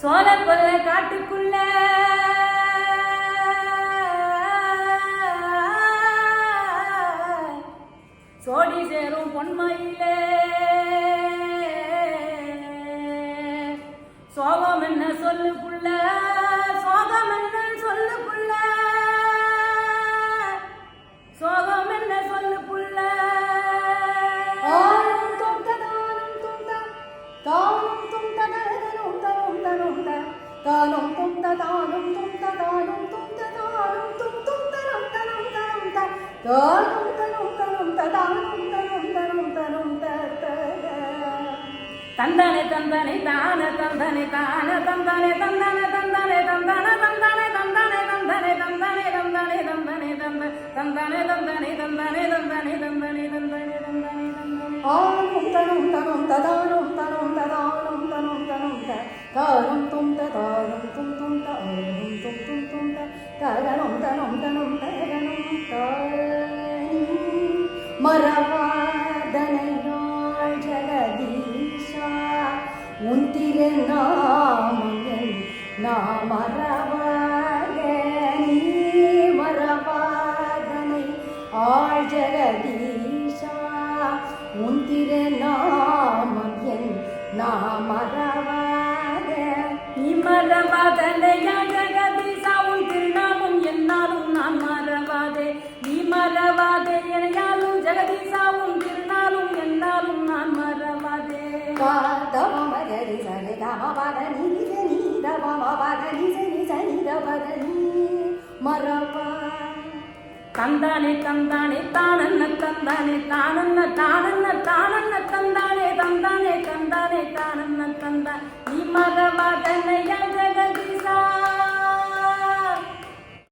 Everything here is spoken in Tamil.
சோழப்பொல்ல காட்டுக்குள்ள சோடி சேரும் பொன்மையிலே சோகம் என்ன சொல்லுக்குள்ள சோகம் என்ன சொல்லுக்குள்ள சோகம் என்ன சொல்லுக்குள்ள தானம் துந்த தானம் துந்த தானம் துந்த தானம் தும் தும் தனம் தனம் தனம் தானம் தனம் தனம் தானம் தனம் தனம் தனம் தந்தனே தந்தனே தான தந்தனே தான தந்தனே தந்தனே தந்தனே தந்தன தந்தனே தந்தனே தந்தனே தந்தனே தந்தனே தந்தனே தந்தனே தந்தனே தந்தனே தந்தனே தந்தனே தந்தனே தந்தனே ஆனம் தனம் தனம் தானம் தனம் தானம் தனம் தனம் தானம் தும் தானம் தும் தும் தானம் தும் தும் தும் தானம் தனம் தனம் தானம் தானி மரவாதனையாள் ஜெகதீஷா உன் திருநாமம் நாம் மறவாத நீ மரவாதனை ஆள் ஜெகதீஷா உன் திருநாமம் நாம் மறவாத நீ மறவாதனையா ஜெகதீஷா உன் திருநாமம் என்னாலும் நான் மறவாதே நீ மறவாதே எனையாலும் ஜெகதீஷா உன் திருநாளும் என்னாலும் நான் மறவாதே தமமகரி சரி தமபத நிஜ நீதமபத நிஜ நிஜ நிதபத நீ மறவா தந்தானே தந்தானே தானன்ன தந்தானே தானன்ன தானன்ன தானன்ன தந்தானே தந்தானே தந்தானே தானன்ன தந்தா நீ மறவாதனையா ஜெகதீஷா